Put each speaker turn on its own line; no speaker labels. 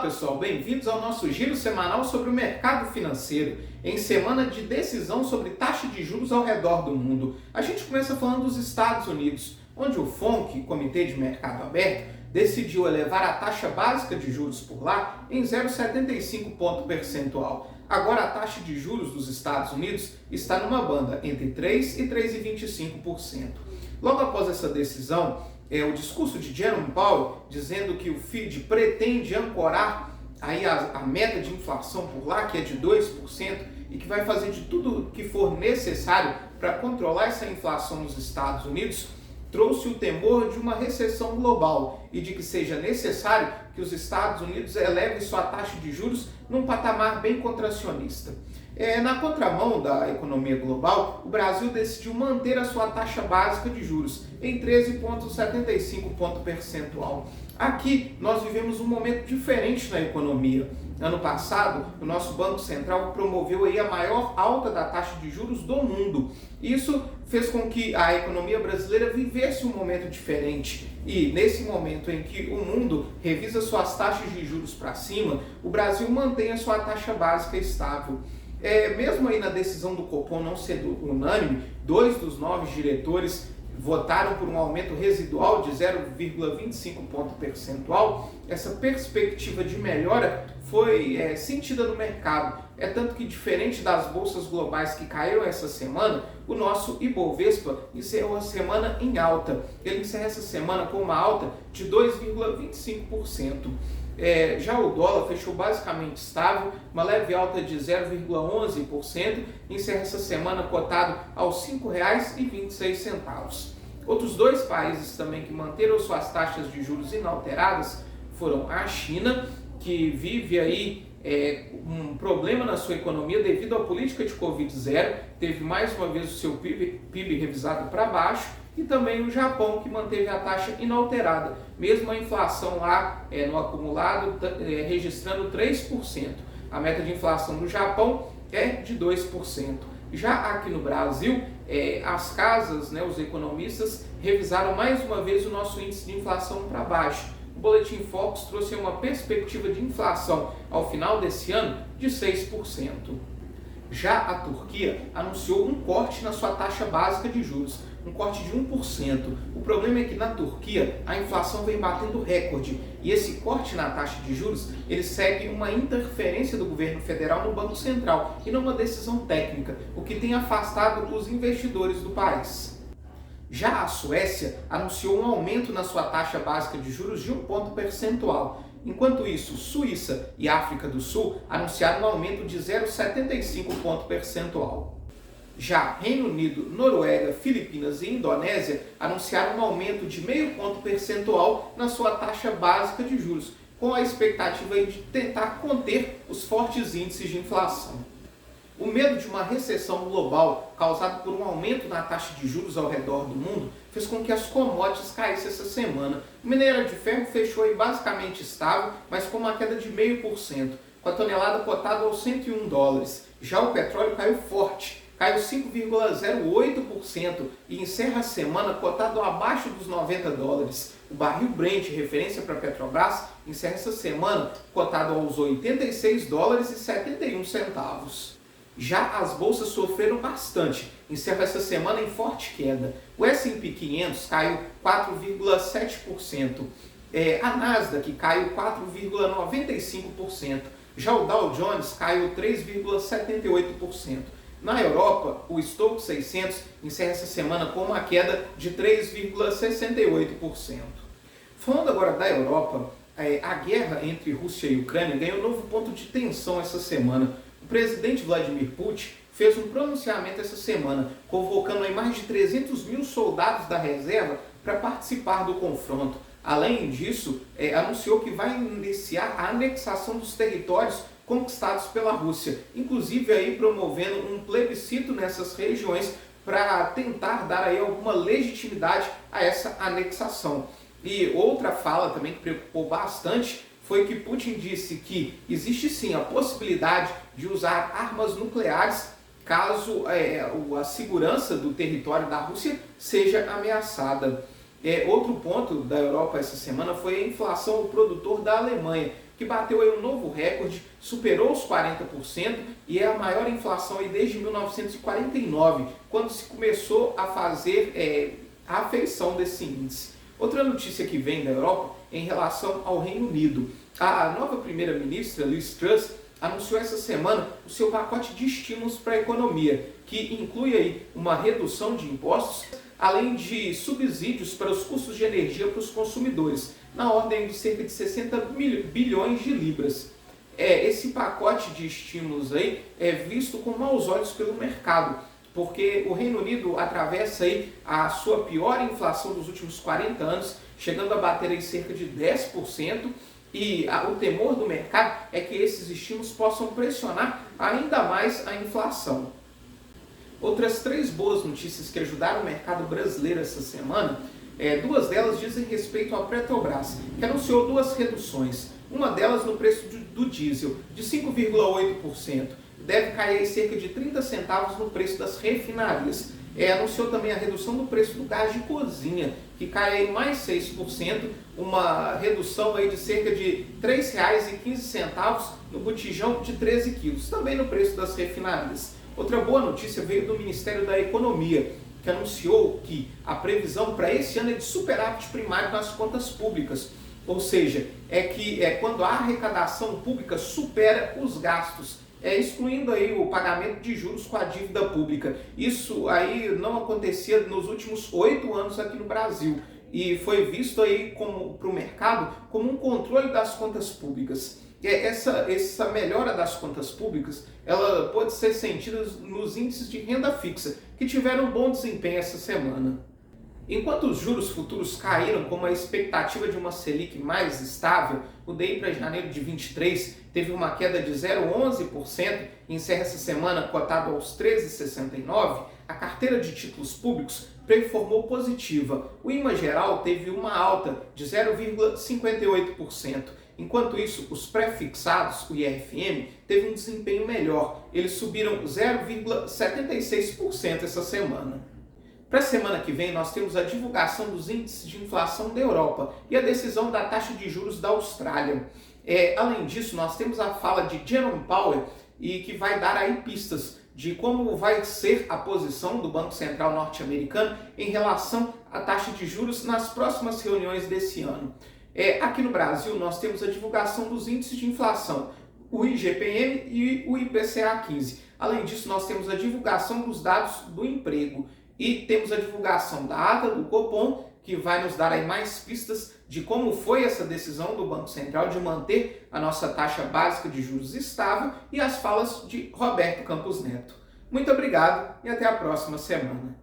pessoal, bem-vindos ao nosso giro semanal sobre o mercado financeiro, em semana de decisão sobre taxa de juros ao redor do mundo. A gente começa falando dos Estados Unidos, onde o FONC, Comitê de Mercado Aberto, decidiu elevar a taxa básica de juros por lá em 0,75 ponto percentual. Agora a taxa de juros dos Estados Unidos está numa banda entre 3% e 3,25%. Logo após essa decisão, o discurso de Jerome Powell dizendo que o Fed pretende ancorar aí a meta de inflação por lá, que é de 2%, e que vai fazer de tudo que for necessário para controlar essa inflação nos Estados Unidos, trouxe o temor de uma recessão global e de que seja necessário que os Estados Unidos elevem sua taxa de juros num patamar bem contracionista. Na contramão da economia global, o Brasil decidiu manter a sua taxa básica de juros em 13,75 ponto percentual. Aqui nós vivemos um momento diferente na economia. Ano passado, o nosso Banco Central promoveu aí a maior alta da taxa de juros do mundo. Isso fez com que a economia brasileira vivesse um momento diferente. E nesse momento em que o mundo revisa suas taxas de juros para cima, o Brasil mantém a sua taxa básica estável. Mesmo aí na decisão do Copom não sendo unânime, 2 dos 9 diretores votaram por um aumento residual de 0,25 ponto percentual. Essa perspectiva de melhora foi sentida no mercado. Tanto que, diferente das bolsas globais que caíram essa semana, o nosso Ibovespa encerrou a semana em alta. Ele encerra essa semana com uma alta de 2,25%. Já o dólar fechou basicamente estável, uma leve alta de 0,11%, encerra essa semana cotado aos R$ 5,26. Outros 2 países também que manteram suas taxas de juros inalteradas foram a China, que vive aí um problema na sua economia devido à política de Covid-0, teve mais uma vez o seu PIB revisado para baixo, e também o Japão, que manteve a taxa inalterada, mesmo a inflação lá no acumulado registrando 3%. A meta de inflação do Japão é de 2%. Já aqui no Brasil, as casas, os economistas, revisaram mais uma vez o nosso índice de inflação para baixo. O Boletim Focus trouxe uma perspectiva de inflação ao final desse ano de 6%. Já a Turquia anunciou um corte na sua taxa básica de juros, um corte de 1%. O problema é que na Turquia a inflação vem batendo recorde e esse corte na taxa de juros ele segue uma interferência do governo federal no Banco Central e não uma decisão técnica, o que tem afastado os investidores do país. Já a Suécia anunciou um aumento na sua taxa básica de juros de 1 ponto percentual. Enquanto isso, Suíça e África do Sul anunciaram um aumento de 0,75 ponto percentual. Já Reino Unido, Noruega, Filipinas e Indonésia anunciaram um aumento de 0,5 ponto percentual na sua taxa básica de juros, com a expectativa de tentar conter os fortes índices de inflação. O medo de uma recessão global causado por um aumento na taxa de juros ao redor do mundo fez com que as commodities caíssem essa semana. O minério de ferro fechou aí basicamente estável, mas com uma queda de 0,5%, com a tonelada cotada aos $101. Já o petróleo caiu forte, caiu 5,08% e encerra a semana cotado abaixo dos $90. O barril Brent, referência para a Petrobras, encerra essa semana cotado aos $86,71. Já as bolsas sofreram bastante, encerra essa semana em forte queda. O S&P 500 caiu 4,7%, a Nasdaq caiu 4,95%, já o Dow Jones caiu 3,78%. Na Europa, o Stoxx 600 encerra essa semana com uma queda de 3,68%. Falando agora da Europa, a guerra entre Rússia e Ucrânia ganhou um novo ponto de tensão essa semana. O presidente Vladimir Putin fez um pronunciamento essa semana, convocando aí mais de 300 mil soldados da reserva para participar do confronto. Além disso, anunciou que vai iniciar a anexação dos territórios conquistados pela Rússia, inclusive aí promovendo um plebiscito nessas regiões para tentar dar aí alguma legitimidade a essa anexação. E outra fala também que preocupou bastante foi que Putin disse que existe sim a possibilidade de usar armas nucleares caso a segurança do território da Rússia seja ameaçada. Outro ponto da Europa essa semana foi a inflação ao produtor da Alemanha, que bateu aí um novo recorde, superou os 40% e é a maior inflação aí desde 1949, quando se começou a fazer a afeição desse índice. Outra notícia que vem da Europa é em relação ao Reino Unido. A nova primeira-ministra, Liz Truss, anunciou essa semana o seu pacote de estímulos para a economia, que inclui aí uma redução de impostos, além de subsídios para os custos de energia para os consumidores, na ordem de cerca de 60 bilhões de libras. Esse pacote de estímulos aí é visto com maus olhos pelo mercado, porque o Reino Unido atravessa aí a sua pior inflação dos últimos 40 anos, chegando a bater aí cerca de 10%, e o temor do mercado é que esses estímulos possam pressionar ainda mais a inflação. Outras 3 boas notícias que ajudaram o mercado brasileiro essa semana, duas delas dizem respeito à Petrobras, que anunciou 2 reduções. Uma delas no preço do diesel, de 5,8%. Deve cair cerca de 30 centavos no preço das refinarias. Anunciou também a redução do preço do gás de cozinha, que cai aí mais 6%, uma redução aí de cerca de R$ 3,15 no botijão de 13 quilos, também no preço das refinarias. Outra boa notícia veio do Ministério da Economia, que anunciou que a previsão para esse ano é de superávit primário nas contas públicas. Ou seja, quando a arrecadação pública supera os gastos, excluindo aí o pagamento de juros com a dívida pública. Isso aí não acontecia nos últimos 8 anos aqui no Brasil e foi visto aí para o mercado como um controle das contas públicas. Essa melhora das contas públicas, ela pode ser sentida nos índices de renda fixa, que tiveram um bom desempenho essa semana. Enquanto os juros futuros caíram com uma expectativa de uma Selic mais estável, o DI para janeiro de 23 teve uma queda de 0,11% e encerra essa semana cotado aos 13,69%, a carteira de títulos públicos performou positiva. O IMA geral teve uma alta de 0,58%. Enquanto isso, os pré-fixados, o IRFM, teve um desempenho melhor. Eles subiram 0,76% essa semana. Para a semana que vem, nós temos a divulgação dos índices de inflação da Europa e a decisão da taxa de juros da Austrália. Além disso, nós temos a fala de Jerome Powell, e que vai dar aí pistas de como vai ser a posição do Banco Central norte-americano em relação à taxa de juros nas próximas reuniões desse ano. Aqui no Brasil, nós temos a divulgação dos índices de inflação, o IGPM e o IPCA-15. Além disso, nós temos a divulgação dos dados do emprego e temos a divulgação da ata do Copom, que vai nos dar aí mais pistas de como foi essa decisão do Banco Central de manter a nossa taxa básica de juros estável, e as falas de Roberto Campos Neto. Muito obrigado e até a próxima semana.